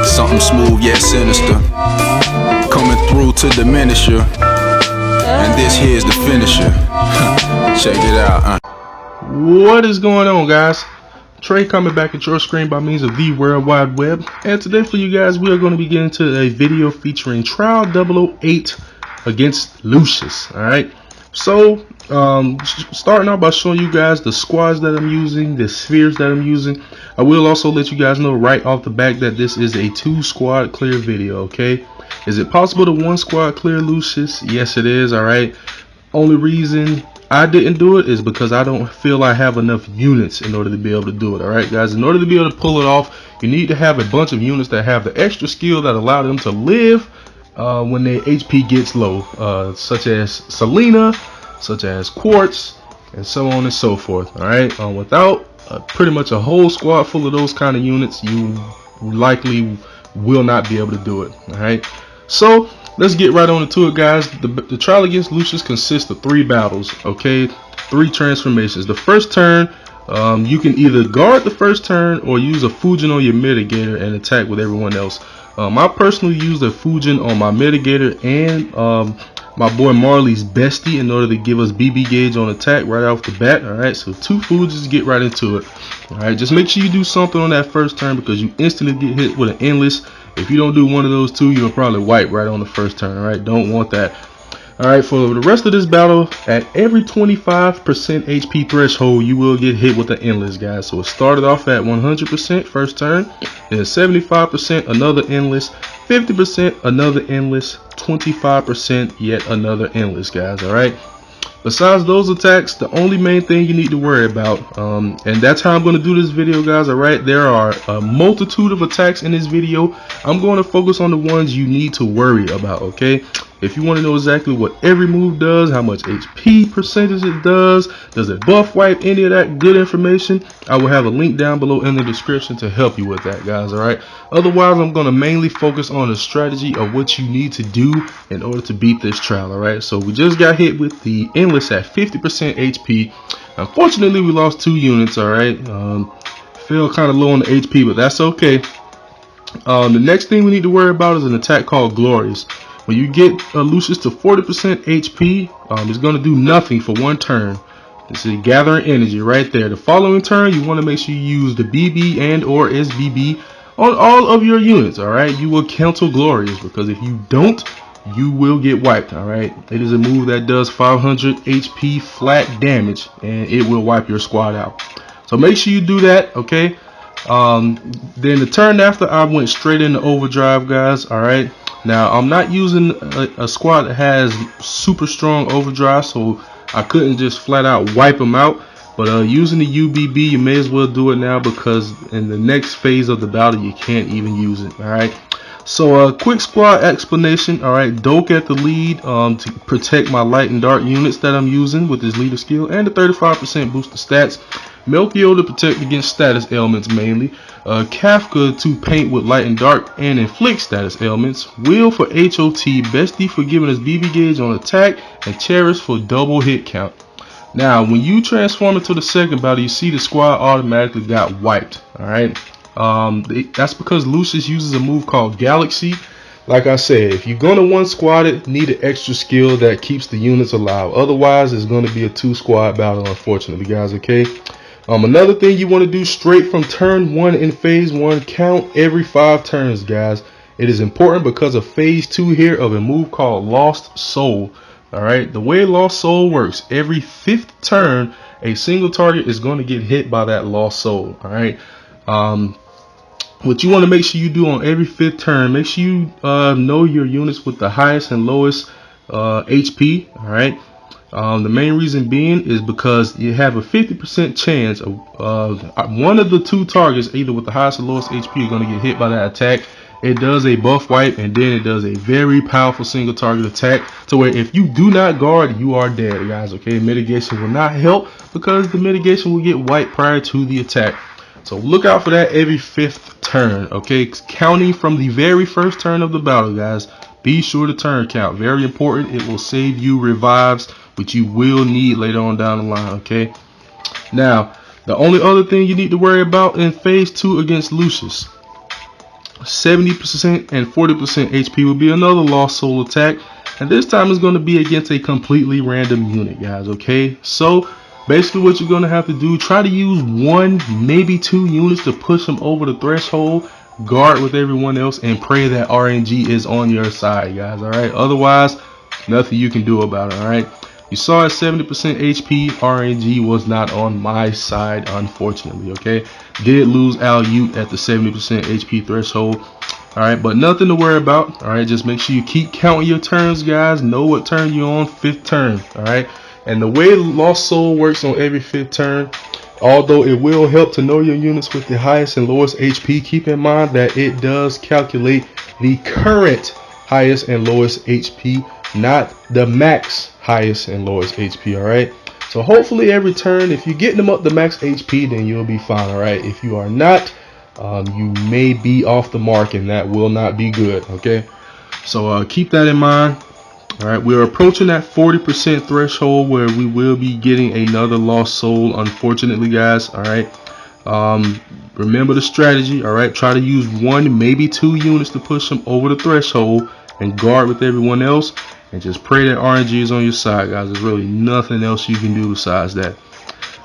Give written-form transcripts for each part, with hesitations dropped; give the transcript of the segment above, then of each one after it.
Something smooth yet sinister, coming through to diminish you. And this here's the finisher. Check it out. What is going on, guys? Trey coming back at your screen by means of the World Wide Web. And today for you guys, we are going to be getting into a video featuring Trial 008 against Lucius. Alright, so starting out by showing you guys the squads that I'm using, the spheres that I'm using. I will also let you guys know right off the back that this is a 2-squad clear video. Okay, is it possible to 1-squad clear Lucius? Yes, it is. Alright, only reason I didn't do it is because I don't feel I have enough units in order to be able to do it. Alright guys, in order to be able to pull it off, you need to have a bunch of units that have the extra skill that allow them to live when their HP gets low, such as Selena, such as Quartz, and so on and so forth. Alright, without pretty much a whole squad full of those kind of units, you likely will not be able to do it. Alright, so let's get right on into it, guys. The trial against Lucius consists of 3 battles, okay? 3 transformations. The first turn, you can either guard the first turn or use a Fujin on your mitigator and attack with everyone else. I personally used a Fujin on my mitigator and my boy Marley's bestie in order to give us BB gauge on attack right off the bat. Alright, so 2 Fujins, get right into it. Alright, just make sure you do something on that first turn because you instantly get hit with an endless. If you don't do one of those 2, you'll probably wipe right on the first turn. Alright, don't want that. Alright, for the rest of this battle, at every 25% HP threshold, you will get hit with an endless, guys. So it started off at 100% first turn, then 75% another endless, 50% another endless, 25% yet another endless, guys. Alright, besides those attacks, the only main thing you need to worry about, and that's how I'm going to do this video, guys. Alright, there are a multitude of attacks in this video. I'm going to focus on the ones you need to worry about. Okay, if you want to know exactly what every move does, how much HP percentage it does it buff wipe, any of that good information, I will have a link down below in the description to help you with that, guys. Alright, otherwise I'm going to mainly focus on the strategy of what you need to do in order to beat this trial. Alright, so we just got hit with the endless at 50% HP. Unfortunately, we lost 2 units. Alright, feel kind of low on the HP, but that's okay. The next thing we need to worry about is an attack called Glorious. When you get Lucius to 40% HP, it's going to do nothing for 1 turn. This is gathering energy right there. The following turn, you want to make sure you use the BB and or SBB on all of your units. Alright, you will cancel Glorious because if you don't, you will get wiped. Alright, it is a move that does 500 HP flat damage and it will wipe your squad out. So make sure you do that. Okay, then the turn after, I went straight into overdrive, guys. Alright, now I'm not using a squad that has super strong overdrive, so I couldn't just flat out wipe them out. But using the UBB, you may as well do it now because in the next phase of the battle you can't even use it. Alright, so quick squad explanation. Alright, Doke at the lead to protect my light and dark units that I'm using with his leader skill and the 35% boost of stats. Melchior to protect against status ailments mainly. Kafka to paint with light and dark and inflict status ailments. Will for HOT, Bestie for giving us BB gauge on attack, and Cherish for double hit count. Now, when you transform into the second battle, you see the squad automatically got wiped. Alright, that's because Lucius uses a move called Galaxy. Like I said, if you're going to 1-squad it, need an extra skill that keeps the units alive. Otherwise, it's going to be a 2-squad battle, unfortunately, guys. Okay. Another thing you want to do straight from turn 1 in phase 1, count every 5 turns, guys. It is important because of phase 2 here of a move called Lost Soul. Alright, the way Lost Soul works, every 5th turn, a single target is going to get hit by that Lost Soul. Alright, what you want to make sure you do on every 5th turn, make sure you know your units with the highest and lowest HP. Alright, the main reason being is because you have a 50% chance of one of the 2 targets, either with the highest or lowest HP, are going to get hit by that attack. It does a buff wipe and then it does a very powerful single target attack to where if you do not guard, you are dead, guys. Okay, mitigation will not help because the mitigation will get wiped prior to the attack. So look out for that every 5th turn. Okay, counting from the very first turn of the battle, guys. Be sure to turn count, very important. It will save you revives, which you will need later on down the line. Okay, now The only other thing you need to worry about in phase 2 against Lucius, 70% and 40% HP will be another lost soul attack, and this time it's going to be against a completely random unit, guys. Okay, so basically what you're going to have to do, try to use 1, maybe 2 units to push them over the threshold, guard with everyone else, and pray that RNG is on your side, guys. All right, otherwise nothing you can do about it. All right, you saw at 70% HP, RNG was not on my side, unfortunately. Okay, did lose Al Ute at the 70% HP threshold. All right, but nothing to worry about. All right, just make sure you keep counting your turns, guys. Know what turn you're on, 5th turn. All right, and the way Lost Soul works on every 5th turn, although it will help to know your units with the highest and lowest HP, keep in mind that it does calculate the current highest and lowest HP, not the max highest and lowest HP. All right, so hopefully every turn, if you're getting them up to max HP, then you'll be fine. All right, if you are not, you may be off the mark, and that will not be good. Okay, so keep that in mind. All right, we're approaching that 40% threshold where we will be getting another lost soul, unfortunately, guys. All right, remember the strategy. All right, try to use 1, maybe 2 units to push them over the threshold and guard with everyone else, and just pray that RNG is on your side, guys. There's really nothing else you can do besides that.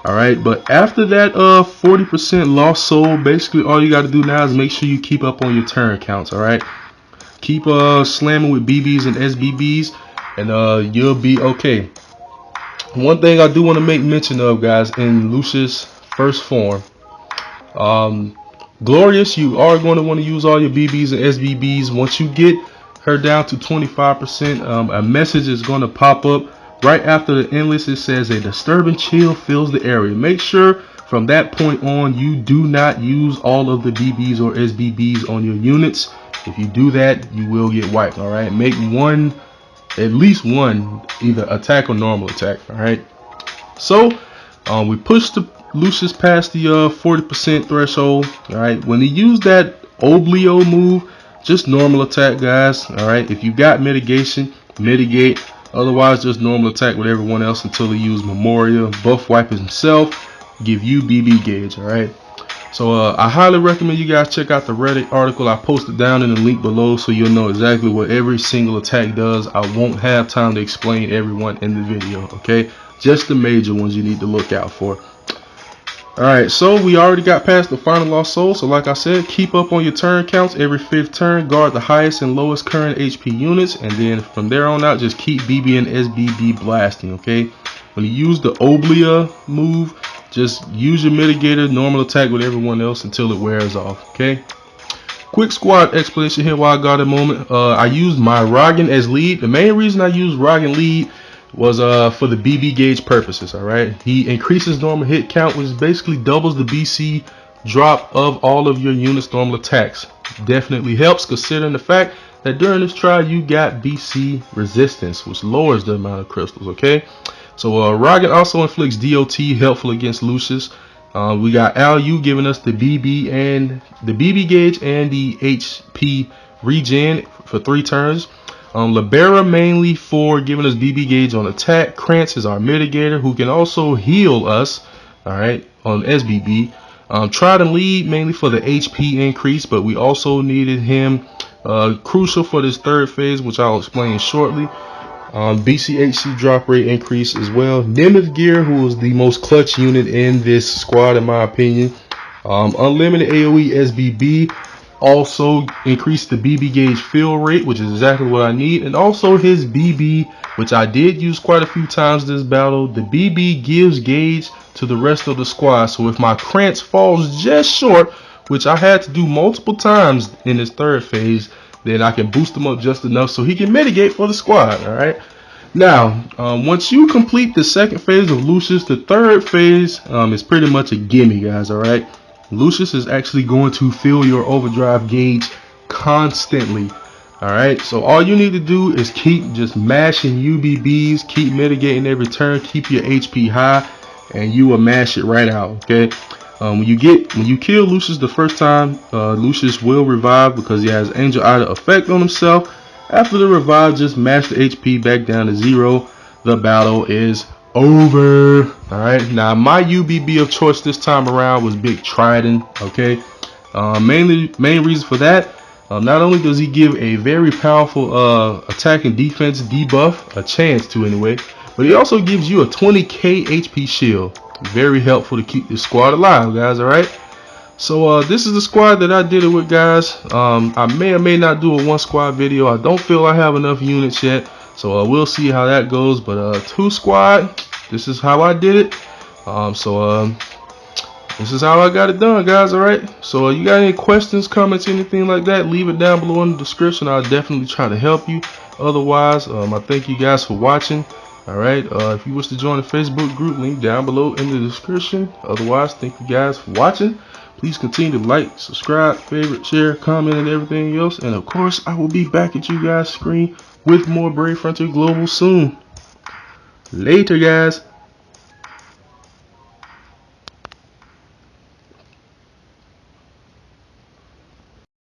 All right, but after that 40% lost soul, basically all you got to do now is make sure you keep up on your turn counts. All right, keep slamming with BBs and SBBs, and you'll be okay. One thing I do want to make mention of, guys, in Lucius' first form, Glorious, you are going to want to use all your BBs and SBBs. Once you get her down to 25%, a message is going to pop up right after the endless. It says a disturbing chill fills the area. Make sure from that point on you do not use all of the BBs or SBBs on your units. If you do that, you will get wiped. All right, make at least one, either attack or normal attack. All right, so we pushed the Lucius past the 40% threshold. All right, when he used that Oblio move, just normal attack, guys. All right, if you got mitigation, mitigate. Otherwise, just normal attack with everyone else until he use Memoria, buff wipe himself, give you BB gauge. All right, so I highly recommend you guys check out the Reddit article I posted down in the link below, so you'll know exactly what every single attack does. I won't have time to explain everyone in the video. Okay, just the major ones you need to look out for. Alright, so we already got past the final lost soul. So like I said, keep up on your turn counts. Every 5th turn, guard the highest and lowest current HP units, and then from there on out, just keep BB and SBB blasting. Okay, when you use the Oblia move, just use your mitigator, normal attack with everyone else until it wears off. Okay, quick squad explanation here while I got a moment. I used my Roggen as lead. The main reason I used Roggen lead was for the BB gauge purposes. All right, he increases normal hit count, which basically doubles the BC drop of all of your units' normal attacks. Definitely helps, considering the fact that during this trial you got BC resistance, which lowers the amount of crystals. Okay, so Roggen also inflicts DOT, helpful against Lucius. We got Al Yu giving us the BB gauge and the HP regen for 3 turns. Libera mainly for giving us BB gauge on attack. Krantz is our mitigator who can also heal us, alright, on SBB. Trident lead mainly for the HP increase, but we also needed him crucial for this 3rd phase, which I'll explain shortly. BCHC drop rate increase as well. Nemeth Gear, who is the most clutch unit in this squad in my opinion. Unlimited AoE SBB. Also increase the BB gauge fill rate, which is exactly what I need, and also his BB, which I did use quite a few times this battle. The BB gives gauge to the rest of the squad, so if my Krantz falls just short, which I had to do multiple times in this 3rd phase, then I can boost him up just enough so he can mitigate for the squad. All right, now once you complete the 2nd phase of Lucius, the 3rd phase is pretty much a gimme, guys. All right, Lucius is actually going to fill your overdrive gauge constantly. Alright, so all you need to do is keep just mashing UBBs, keep mitigating every turn, keep your HP high, and you will mash it right out. Okay, when you kill Lucius the first time, Lucius will revive because he has Angel Ida effect on himself. After the revive, just mash the HP back down to 0. The battle is over. Alright, now my UBB of choice this time around was Big Trident. Okay, main reason for that, not only does he give a very powerful attack and defense debuff, a chance to anyway, but he also gives you a 20k HP shield. Very helpful to keep this squad alive, guys. Alright, so this is the squad that I did it with, guys. I may or may not do a one squad video. I don't feel I have enough units yet, so we'll see how that goes. But two squad, this is how I did it. This is how I got it done, guys. Alright, so you got any questions, comments, anything like that, leave it down below in the description. I'll definitely try to help you. Otherwise, I thank you guys for watching. Alright, if you wish to join the Facebook group, link down below in the description. Otherwise, thank you guys for watching. Please continue to like, subscribe, favorite, share, comment, and everything else. And of course, I will be back at you guys' screen with more Brave Frontier Global soon. Later, guys.